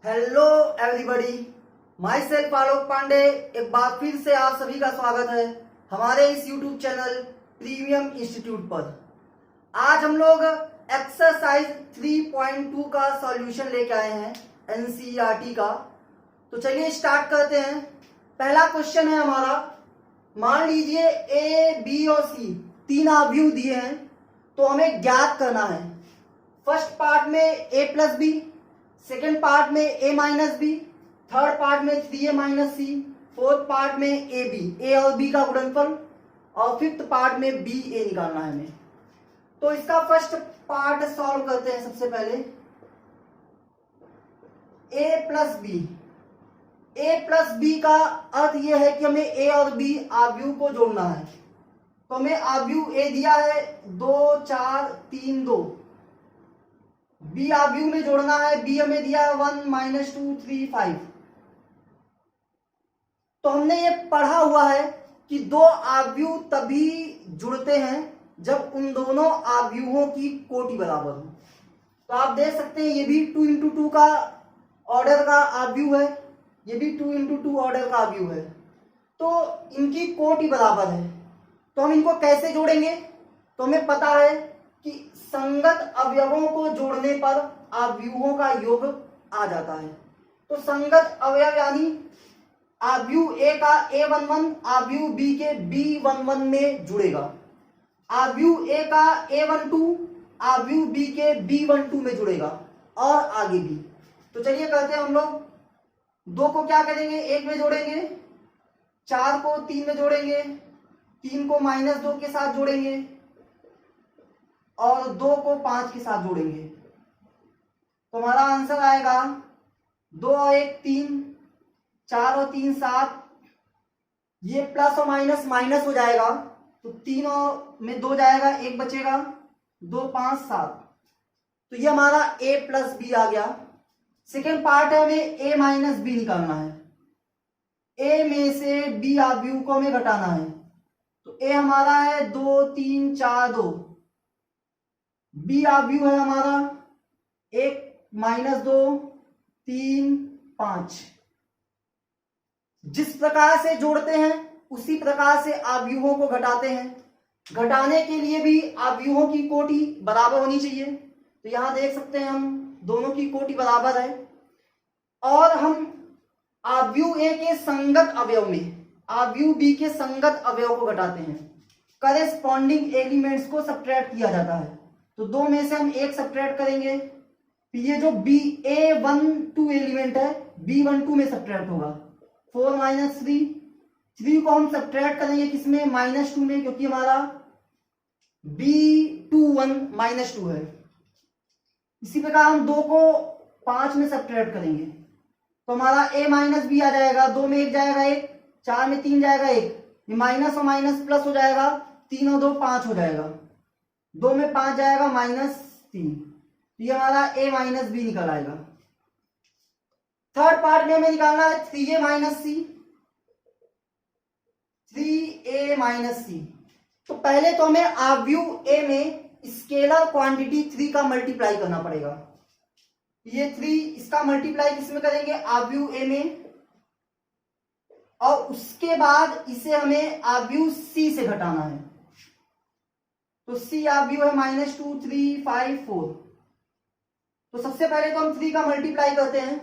Hello everybody, my self आलोक पांडे। एक बार फिर से आप सभी का स्वागत है हमारे इस यूट्यूब चैनल प्रीमियम इंस्टीट्यूट पर। आज हम लोग एक्सरसाइज 3.2 का सॉल्यूशन लेके आए हैं एनसीईआरटी का। तो चलिए स्टार्ट करते हैं। पहला क्वेश्चन है हमारा, मान लीजिए ए बी और सी तीन आव्यूह दिए हैं तो हमें ज्ञात करना है। फर्स्ट पार्ट में ए प्लस बी, सेकेंड पार्ट में ए माइनस बी, थर्ड पार्ट में 3a माइनस सी, फोर्थ पार्ट में ए बी, ए और बी का गुणनफल, और फिफ्थ पार्ट में बी ए निकालना है हमें। तो इसका फर्स्ट पार्ट सॉल्व करते हैं। सबसे पहले ए plus B. A plus b का अर्थ यह है कि हमें ए और बी आव्यूह को जोड़ना है। तो हमें आव्यूह ए दिया है 2 4 3 2, बी आव्यूह में जोड़ना है। बी हमें दिया है 1 -2 3 5। तो हमने ये पढ़ा हुआ है कि दो आव्यूह तभी जुड़ते हैं जब उन दोनों आव्यूहों की कोटि बराबर हो। तो आप देख सकते हैं ये भी 2 × 2 का ऑर्डर का आव्यूह है, ये भी 2 × 2 ऑर्डर का आव्यूह है। तो इनकी कोटि बराबर है। तो हम इनको कैसे जोड़ेंगे? तो हमें पता है कि संगत अवयवों को जोड़ने पर आव्यूहों का योग आ जाता है। तो संगत अवयव यानी आव्यूह ए का A11 आव्यूह बी के B11 में जुड़ेगा, आव्यूह ए का A12 आव्यूह बी के B12 में जुड़ेगा, और आगे भी। तो चलिए करते हैं हम लोग। 2 को क्या करेंगे? 1 में जोड़ेंगे, 4 को 3 में जोड़ेंगे, 3 को -2 के साथ जोड़ेंगे, और 2 को 5 के साथ जोड़ेंगे। तो हमारा आंसर आएगा 2 और 1 3, 4 और 3 7। ये प्लस और माइनस माइनस हो जाएगा, तो 3 और में 2 जाएगा, 1 बचेगा, 2 5 7। तो ये हमारा a प्लस बी आ गया। सेकेंड पार्ट है, हमें a माइनस बी निकालना है। a में से b आव्यूह को हमें घटाना है। तो a हमारा है 2 3 4 2, बी आव्यूह है हमारा 1 -2 3 5। जिस प्रकार से जोड़ते हैं उसी प्रकार से आव्यूहों को घटाते हैं। घटाने के लिए भी आव्यूहों की कोटि बराबर होनी चाहिए। तो यहां देख सकते हैं हम दोनों की कोटि बराबर है, और हम आव्यूह ए के संगत अवयव में आव्यूह बी के संगत अवयव को घटाते हैं। करेस्पॉन्डिंग एलिमेंट्स को सब्ट्रैक्ट किया जाता है। तो 2 में से हम 1 सब्ट्रैक्ट करेंगे, तो ये जो A12 एलिमेंट है B12 में सब्ट्रैक्ट होगा। 4 - 3, 3 को हम सब्ट्रैक्ट करेंगे किसमें? -2 में, क्योंकि हमारा B21 -2 है। इसी प्रकार हम 2 को 5 में सब्ट्रैक्ट करेंगे, तो हमारा A माइनस बी आ जाएगा। 2 में 1 जाएगा 1, 4 में 3 जाएगा 1, ये माइनस और माइनस प्लस हो जाएगा, 3 और 2 5 हो जाएगा, 2 में 5 जाएगा -3। ये हमारा a माइनस बी निकल आएगा। थर्ड पार्ट में हमें निकालना है 3a माइनस सी, 3a माइनस सी। तो पहले तो हमें आव्यूह ए में स्केलर क्वांटिटी 3 का मल्टीप्लाई करना पड़ेगा। ये 3 इसका मल्टीप्लाई किसमें करेंगे? आव्यूह ए में, और उसके बाद इसे हमें आव्यूह सी से घटाना है। तो सी आव्यूह है -2 3 5 4। तो सबसे पहले तो हम 3 का मल्टीप्लाई करते हैं।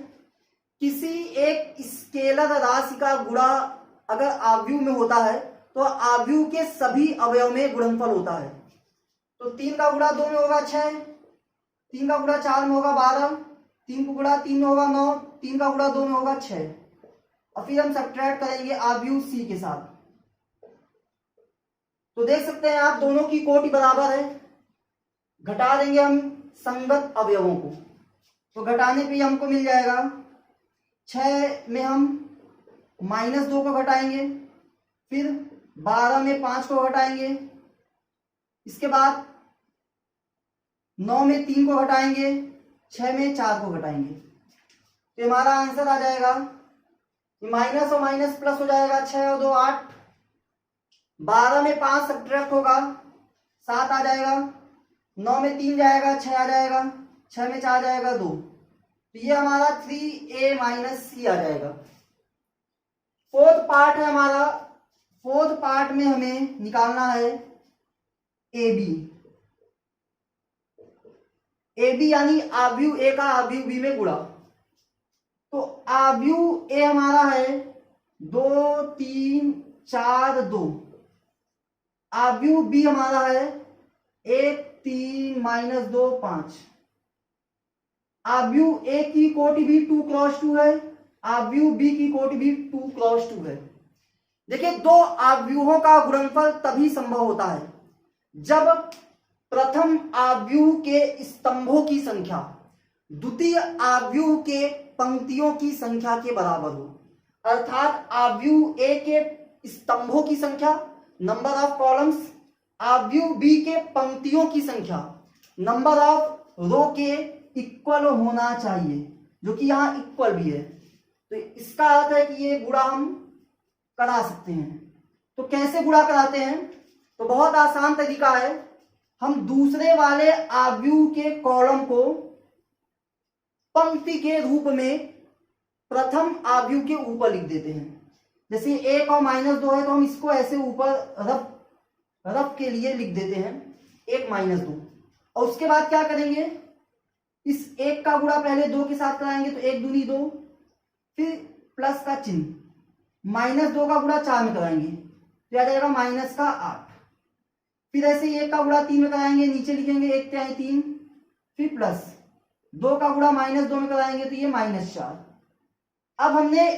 किसी एक स्केलर राशि का गुणा अगर आव्यूह में होता है तो आव्यूह के सभी अवयव में गुणनफल होता है। तो 3 का गुणा 2 में होगा 6, 3 का गुणा 4 में होगा 12, 3 का गुणा 3 में होगा 9, 3 का गुणा 2 में होगा 6। और फिर हम सब्ट्रैक्ट करेंगे आव्यूह सी के साथ। तो देख सकते हैं आप दोनों की कोटि बराबर है। घटा देंगे हम संगत अवयवों को, तो घटाने पे हमको मिल जाएगा 6 में हम -2 को घटाएंगे, फिर 12 में 5 को घटाएंगे, इसके बाद 9 में 3 को घटाएंगे, 6 में 4 को घटाएंगे। तो हमारा आंसर आ जाएगा, माइनस और माइनस प्लस हो जाएगा, 6 और 2 8, 12 में 5 सब्ट्रैक्ट होगा, 7 आ जाएगा, 9 में 3 जाएगा, 6 आ जाएगा, 6 में 4 जाएगा 2। तो ये हमारा 3a माइनस सी आ जाएगा। फोर्थ पार्ट है हमारा, फोर्थ पार्ट में हमें निकालना है ए बी। ए बी यानी आव्यूह ए का आव्यूह बी में गुणा। तो आव्यूह ए हमारा है 2 3 4 2, आव्यूह बी हमारा है 1 3 माइनस 2 5। आव्यूह ए की कोटि भी 2 क्रॉस 2 है, आव्यूह बी की कोटि भी 2 क्रॉस 2 है। देखिए, दो आव्यूहों का गुणनफल तभी संभव होता है जब प्रथम आव्यूह के स्तंभों की संख्या द्वितीय आव्यूह के पंक्तियों की संख्या के बराबर हो। अर्थात आव्यूह ए के स्तंभों की संख्या नंबर ऑफ कॉलम्स, आव्यूह बी के पंक्तियों की संख्या नंबर ऑफ रो के इक्वल होना चाहिए, जो कि यहां इक्वल भी है। तो इसका अर्थ है कि ये गुणा हम करा सकते हैं। तो कैसे गुणा कराते हैं? तो बहुत आसान तरीका है, हम दूसरे वाले आव्यूह के कॉलम को पंक्ति के रूप में प्रथम आव्यूह के ऊपर लिख देते हैं। जैसे 1 और -2 है तो हम इसको ऐसे ऊपर रफ के लिए लिख देते हैं 1 -2। और उसके बाद क्या करेंगे, इस 1 का गुणा पहले 2 के साथ कराएंगे तो 1 दूनी 2, फिर प्लस का चिन्ह, -2 का गुणा 4 में कराएंगे तो आ जाएगा -8। फिर ऐसे ही 1 का गुणा 3 में कराएंगे, नीचे लिखेंगे 1 3 3, फिर प्लस 2 का गुणा -2 में कराएंगे तो ये -4। अब हमने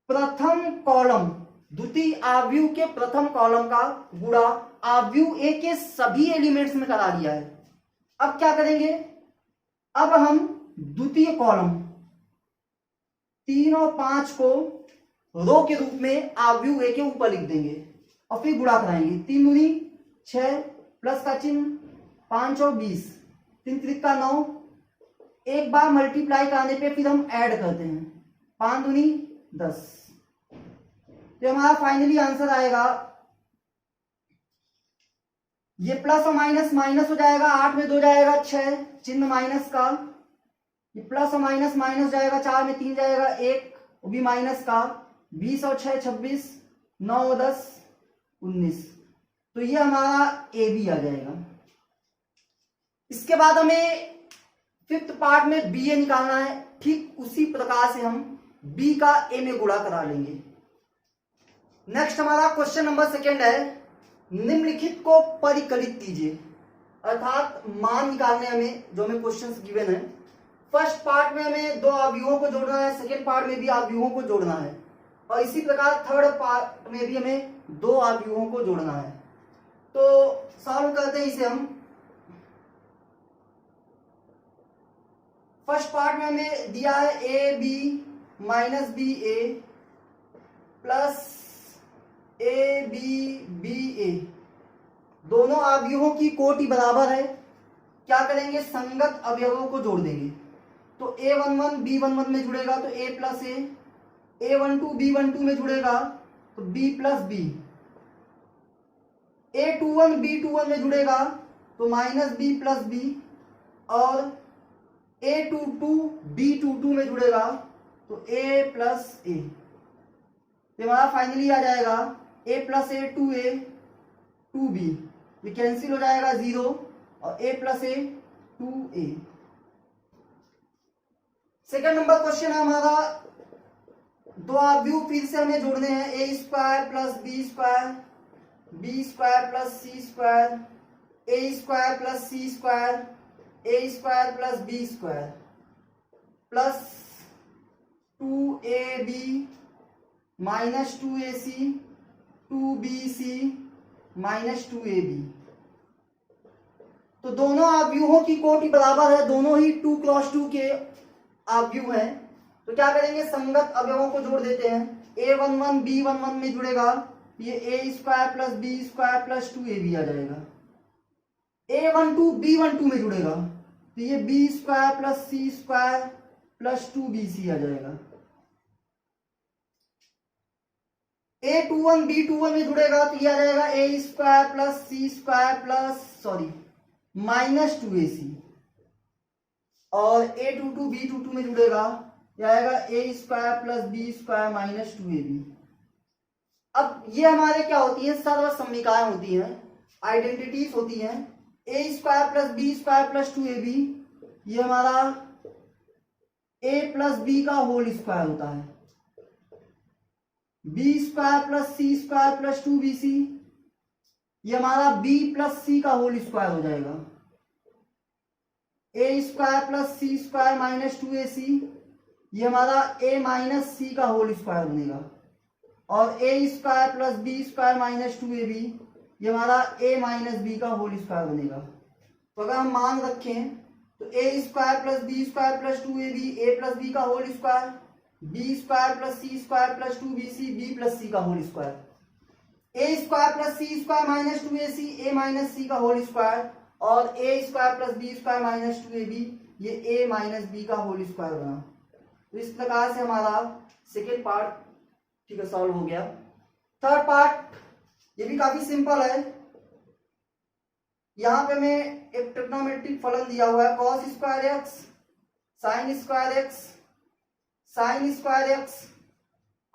प्रथम कॉलम द्वितीय आव्यूह के प्रथम कॉलम का गुणा आव्यूह ए के सभी एलिमेंट्स में करा दिया है। अब क्या करेंगे, अब हम द्वितीय कॉलम 3 और 5 को रो के रूप में आव्यूह ए के ऊपर लिख देंगे और फिर गुणा कराएंगे। 3 दूनी 6, प्लस का चिन्ह 5 और 20, 3 त्रिक का 9। एक बार मल्टीप्लाई कराने पे फिर हम ऐड करते हैं, 5 दूनी 10। तो हमारा फाइनली आंसर आएगा, ये प्लस और माइनस माइनस हो जाएगा, 8 में 2 जाएगा 6, चिन्ह माइनस का, ये प्लस और माइनस माइनस हो जाएगा, 4 में 3 जाएगा 1, वो भी माइनस का, 20 और 6 26, 9 और 10 19। तो ये हमारा ए बी आ जाएगा। इसके बाद हमें फिफ्थ पार्ट में बी ए निकालना है। ठीक उसी प्रकार से हम बी का ए में गुणा करा लेंगे। नेक्स्ट हमारा क्वेश्चन नंबर 2 है, निम्नलिखित को परिकलित कीजिए। अर्थात मान निकालने हमें जो हमें क्वेश्चंस गिवन है। फर्स्ट पार्ट में हमें 2 आव्यूहों को जोड़ना है, सेकेंड पार्ट में भी आव्यूहों को जोड़ना है, और इसी प्रकार थर्ड पार्ट में भी हमें 2 आव्यूहों को जोड़ना है। तो सॉल्व करते हैं इसे हम। फर्स्ट पार्ट में हमें दिया है a b minus b a plus a b b a. दोनों अवयवों की कोटि बराबर है। क्या करेंगे, संगत अवयवों को जोड़ देंगे। तो a11 b11 में जुड़ेगा तो a प्लस a12 b12 में जुड़ेगा तो b plus b, a21 b21 में जुड़ेगा तो माइनस b प्लस b, और a22 b22 में जुड़ेगा तो a प्लस a। तो हमारा फाइनली आ जाएगा a plus a 2a 2b, ये कैंसिल हो जाएगा 0, और a plus a 2a। Second number question है हमारा, 2 अवयव फिर से हमें जोड़ने हैं, a square plus b square, b square plus c square, a square plus c square, a square plus b square, plus 2ab minus 2ac 2bc minus 2ab। तो दोनों अवयवों की कोटि बराबर है, दोनों ही 2 क्रॉस 2 के अवयव हैं। तो क्या करेंगे, संगत अवयवों को जोड़ देते हैं। a11 b11 में जुड़ेगा, ये a square plus b square plus 2ab आ जाएगा। a12 b12 में जुड़ेगा तो ये b square plus c square plus 2bc आ जाएगा। a21 b21 में जुड़ेगा तो ये आ जाएगा a square plus c square plus minus 2ac। और a22 b22 में जुड़ेगा, यह आएगा a square plus b square minus 2ab। अब ये हमारे क्या होती है, सर्वसम्मिकाएं होती हैं, आइडेंटिटीज होती हैं। a square plus b square plus 2ab, ये हमारा a प्लस बी का होल स्क्वायर होता है। बी स्क्वायर प्लस सी स्क्वायर प्लस 2bc, ये हमारा b प्लस सी का होल स्क्वायर हो जाएगा। a square plus C square minus 2ac, ये हमारा a माइनस सी का होल स्क्वायर बनेगा। और a square plus b square minus 2ab, ये हमारा a माइनस बी का होल स्क्वायर बनेगा। तो अगर हम मान रखें तो a square plus b square plus 2ab a plus b का whole square, b square plus सी square plus 2bc b plus c का whole square, a square plus C square minus 2ac a minus c का whole square, और a square plus b square minus 2ab, ये a minus b का whole square बना। तो इस प्रकार से हमारा सेकेंड पार्ट ठीक है सॉल्व हो गया। थर्ड पार्ट ये भी काफी सिंपल है। यहां पे मैं एक ट्रिग्नोमेट्रिक फलन दिया हुआ है, cos square x sign square x sign square x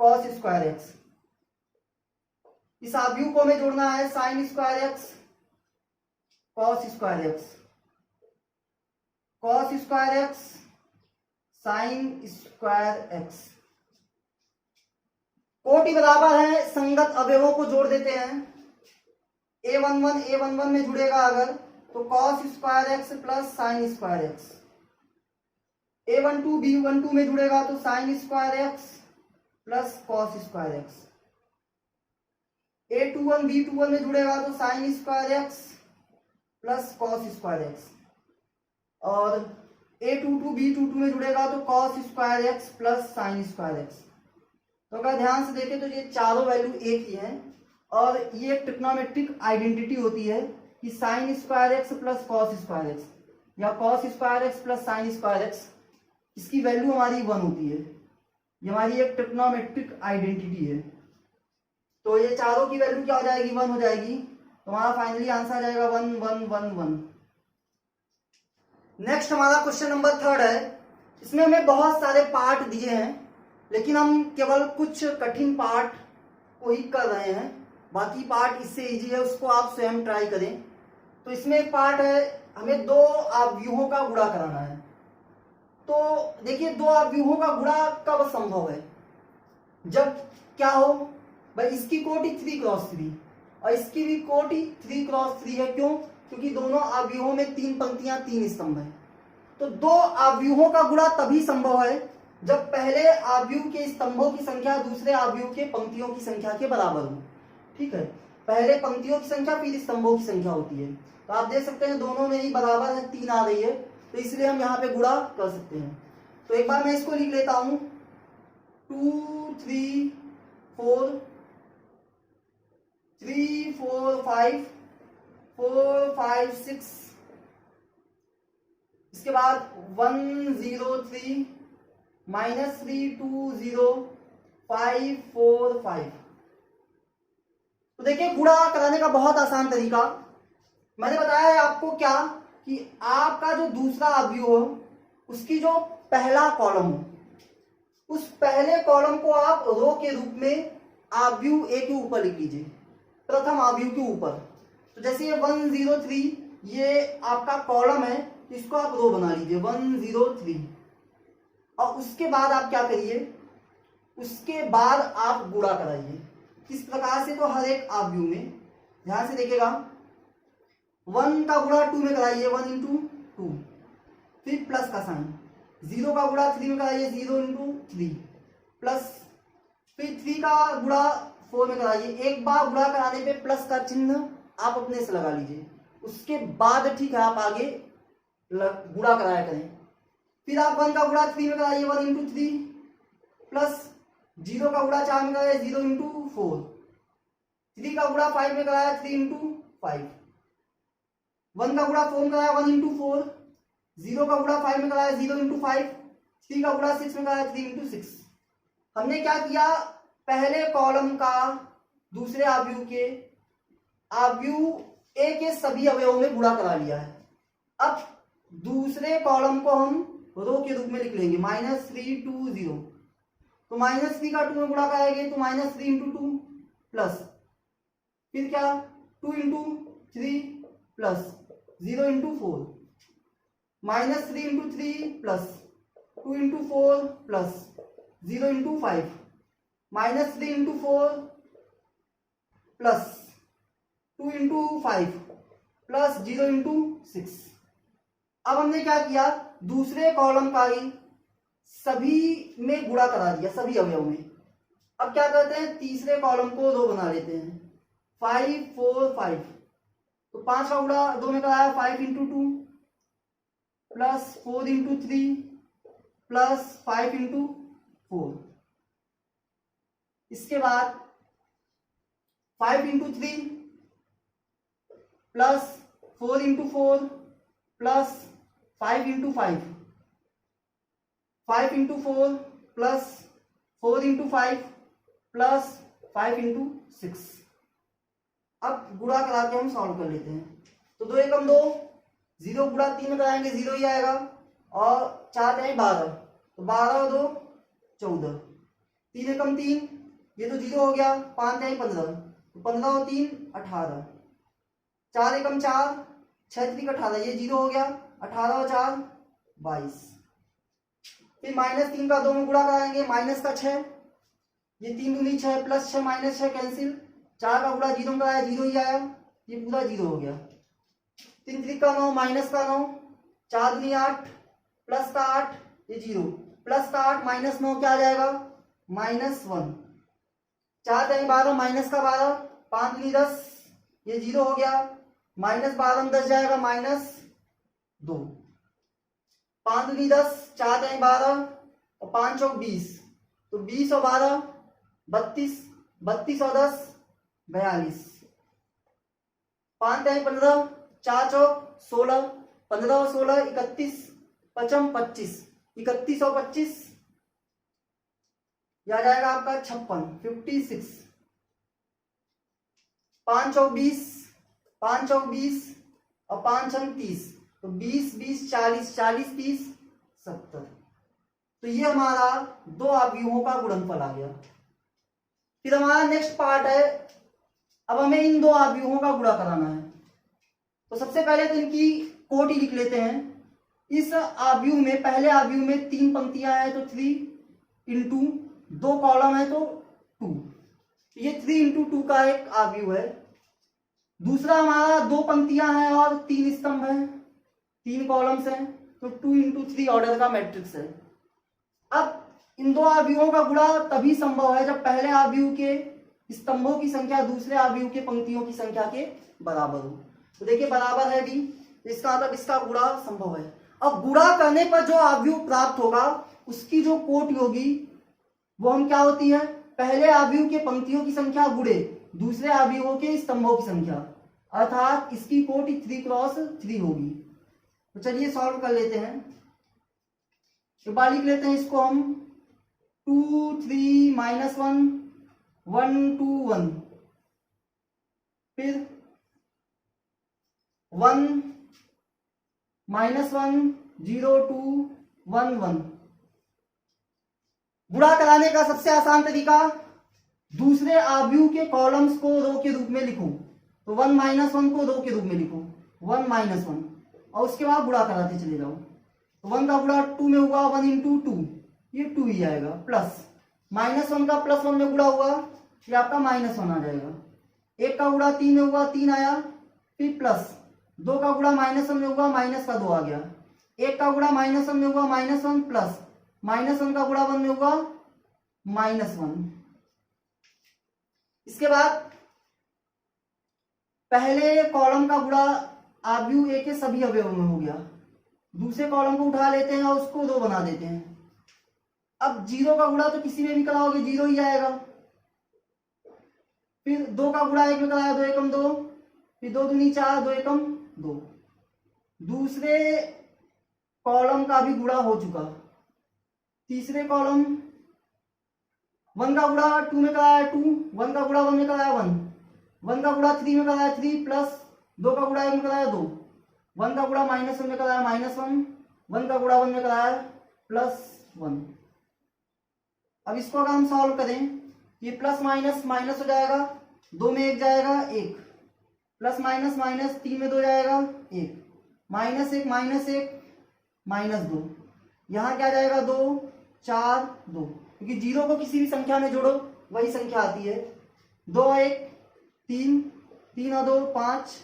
cos square x. इस आव्यूह को हमें जोड़ना है, sign square x cos square x, cos square x sign square x. कोटि बराबर है, संगत अवयवों को जोड़ देते हैं। a11 में जुड़ेगा अगर तो cos square x plus sine square x, a12 b12 में जुड़ेगा तो sign square x plus cos square x, a21 b21 में जुड़ेगा तो sign square x plus cos square x, और a22 b22 में जुड़ेगा तो cos square x plus sine square x. तो अगर ध्यान से देखें तो ये चारों वैल्यू एक ही हैं, और ये एक ट्रिग्नोमेट्रिक आइडेंटिटी होती है कि sine square x plus cos square x या cos square x plus sine square x, इसकी वैल्यू हमारी 1 होती है। ये हमारी एक ट्रिग्नोमेट्रिक आइडेंटिटी है। तो ये चारों की वैल्यू क्या हो जाएगी, 1 हो जाएगी। तो हमारा फाइनली आंसर आ जाएगा 1 1 1 1। नेक्स्ट हमारा क्वेश्चन नंबर 3 है। इसमें हमें बहुत सारे पार्ट दिए हैं, लेकिन हम केवल कुछ कठिन पार्ट को ही कर रहे हैं, बाकी पार्ट इससे इजी है, उसको आप स्वयं ट्राई करें। तो इसमें एक पार्ट है, हमें 2 आव्यूहों का गुणा कराना है। तो देखिए 2 आव्यूहों का गुणा कब संभव है, जब क्या हो भाई, इसकी कोटि 3x3 और इसकी भी कोटि 3x3 है। क्यों? क्योंकि दोनों आव्यूहों में 3 पंक्तियां 3 स्तंभ है। तो 2 आव्यूहों का गुणा तभी संभव है जब पहले आव्यूह के स्तंभों की संख्या दूसरे आव्यूह के पंक्तियों की संख्या के बराबर हो। ठीक है, पहले पंक्तियों की संख्या फिर स्तंभों की संख्या होती है। तो आप देख सकते हैं दोनों में ही बराबर है, 3 आ रही है, तो इसलिए हम यहाँ पे गुणा कर सकते हैं। तो एक बार मैं इसको लिख लेता हूं, 2 3 4 3 4 5 4 5 6, इसके बाद 1 0 3 -3 2 0 5 4 5। तो देखिए गुणा कराने का बहुत आसान तरीका मैंने बताया है आपको, क्या कि आपका जो दूसरा आव्यूह हो उसकी जो पहला कॉलम हो, उस पहले कॉलम को आप रो के रूप में आव्यूह ए के ऊपर लिख लीजिए, प्रथम आव्यूह के ऊपर। तो जैसे ये 1 0 3 ये आपका कॉलम है, इसको आप रो बना लीजिए 1 0 3, और उसके बाद आप क्या करिए, उसके बाद आप गुणा कराइए। इस प्रकार से तो हर एक आव्यूह में ध्यान से देखिएगा, 1 का गुणा 2 में कराइए 1 × 2, फिर प्लस का साइन, 0 का गुणा 3 में कराइए 0 × 3 प्लस, फिर 3 का गुणा 4 में कराइए। एक बार गुणा कराने पे प्लस का चिन्ह आप अपने से लगा लीजिए, उसके बाद ठीक है आप आगे गुणा कराया करें। फिर आप 1 का गुणा 3 में कराइए 1 × 3 प्लस 0 का गुणा 4 में कराया 0 × 4, 3 का गुणा 5 में कराया 3 × 5, 1 का गुणा 4 में कराया 1 × 4, 0 का गुणा 5 में कराया 0 × 5, 3 का गुणा 6 में कराया 3 × 6। हमने क्या किया, पहले कॉलम का दूसरे आव्यूह के आव्यूह ए के सभी अवयवों में गुणा करा लिया है। अब दूसरे कॉलम को हम रो के रूप में लिख लेंगे -3 2 0। तो -3 का 2 में गुणा कराएंगे तो -3 इंटू 2 प्लस फिर क्या 2 into 3 plus 0 into 4 -3 into 3 plus 2 into 4 plus 0 into 5 -3 into 4 plus 2 into 5 plus 0 into 6। अब हमने क्या किया, दूसरे कॉलम का ही सभी में गुणा करा दिया, सभी अवयव में। अब क्या करते हैं, तीसरे कॉलम को 2 बना लेते हैं 5 4 5। तो 5 का गुणा 2 में कराया 5 into 2 plus 4 into 3 plus 5 into 4। इसके बाद 5 into 3 plus 4 into 4 plus 5 into 5 5 into 4 plus 4 into 5 plus 5 into 6। अब गुणा करा के हम सॉल्व कर लेते हैं। तो 2 एकम 2, 0 गुणा 3 में कराएंगे 0 ही आएगा, और 4 है 12, तो 12 और 2 14, 3 एकम 3, ये तो 0 हो गया, 5 है 15, तो 15 और 3 18, 4 एकम 4, 6 3 18, ये 0 हो गया, 18 और 4 22। फिर -3 का 2 में गुणा कराएंगे, माइनस का 6, ये 3 दूनी 6 प्लस 6 माइनस 6 कैंसिल, 4 का गुणा 0 में कराया 0 ही आया, ये पूरा 0 हो गया। 3 3 का 9 माइनस का 9, 4 दूनी 8 प्लस का 8, ये 0 प्लस का 8 माइनस 9 क्या आ जाएगा -1, 4 3 12 माइनस का 12, 5 दूनी 10, ये 0 हो गया, -12 में 10 जाएगा -2, 5 दूनी 10, 4 3 12 और 5 चौक 20, तो 20 और 12 32, 32 और 10 42, 5 3 15, 4 चौक 16, 15 और 16 31, 5 25, 31 और 25 यह आ जाएगा आपका 56 5 चौक 20, 5 चौक 20 और 5 छंग 30, तो 20 20 40 40 30 70। तो ये हमारा 2 अवयवों का गुणनफल आ गया। फिर हमारा नेक्स्ट पार्ट है, अब हमें इन 2 अवयवों का गुणा कराना है। तो सबसे पहले तो इनकी कोटि लिख लेते हैं। इस अवयव में, पहले अवयव में 3 पंक्तियां हैं तो 3 इंटू 2 कॉलम है तो 2, ये 3 इंटू 2 का एक अवयव है। दूसरा हमारा 2 पंक्तियां हैं और 3 स्तंभ हैं, 3 कॉलम्स हैं, तो 2 इंटू 3 ऑर्डर का मैट्रिक्स है। अब इन 2 अवयवों का गुणा तभी संभव है जब पहले अवयव के स्तंभों की संख्या दूसरे अवयव के पंक्तियों की संख्या के बराबर हो। तो देखिए बराबर है डी, इसका मतलब इसका गुणा संभव है। अब गुणा करने पर जो अवयव प्राप्त होगा उसकी जो कोटि होगी वो हम क्या होती है, पहले अवयव के पंक्तियों की संख्या गुणे दूसरे अवयवों के स्तंभों की संख्या, अर्थात इसकी कोटि 3 क्रॉस 3 होगी। तो चलिए सॉल्व कर लेते हैं। एक बार लिख लेते हैं इसको हम 2 3 -1 1 2 1, फिर 1 -1 0 2 1 1। गुणा कराने का सबसे आसान तरीका, दूसरे अवयव के कॉलम्स को रो के रूप में लिखो, तो 1 -1 को रो के रूप में लिखो 1 -1, और उसके बाद गुणा कराते चले जाओ। तो 1 का गुणा 2 में हुआ 1 इंटू 2, ये 2 ही आएगा, प्लस -1 का +1 में गुणा हुआ, ये आपका -1 आ जाएगा। 1 का गुणा 3 में हुआ 3 आया, फिर प्लस 2 का गुणा -1 में हुआ -2 आ गया। 1 का गुणा -1 में हुआ -1 प्लस -1 का गुणा 1 में हुआ -1। इसके बाद पहले कॉलम का गुणा अवयव ए के सभी अवयवों में हो गया, दूसरे कॉलम को उठा लेते हैं और उसको 2 बना देते हैं। अब 0 का गुणा तो किसी में भी कराओगे 0 ही आएगा, फिर 2 का गुणा 1 में कराया 2 एकम 2, फिर 2 दूनी 4 2 एकम 2। दूसरे कॉलम का भी गुणा हो चुका, तीसरे कॉलम 1 का गुणा 2 में कराया 2, 1 का गुणा 1 में कराया 1, 1 का गुणा 3 में कराया 3 प्लस 2 का गुणा 1 में कराया 2, 1 का गुणा -1 में कराया -1, 1 का गुणा 1 में कराया +1। अब इसको अगर हम सॉल्व करें, ये प्लस माइनस माइनस हो जाएगा, 2 में 1 जाएगा 1, प्लस माइनस माइनस 3 में 2 जाएगा 1, -1 -2, यहाँ क्या जाएगा 2 4 2, क्योंकि 0 को किसी भी संख्या में जोड़ो वही संख्या आती है। 2 और 1 3, 3 और 2 5,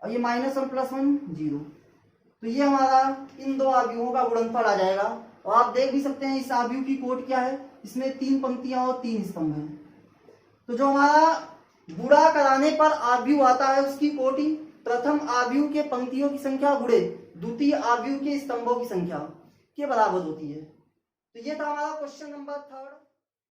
और ये -1 + 1 0। तो ये हमारा इन दो आव्यूहों का गुणनफल आ जाएगा। और आप देख भी सकते हैं इस आव्यूह की कोटि क्या है, इसमें 3 पंक्तियां और 3 स्तंभ हैं। तो जो हमारा गुणा कराने पर आव्यूह आता है उसकी कोटि प्रथम आव्यूह के पंक्तियों की संख्या गुणे द्वितीय आव्यूह के स्तंभों की संख्या के बराबर होती है। तो ये था हमारा क्वेश्चन नंबर 3।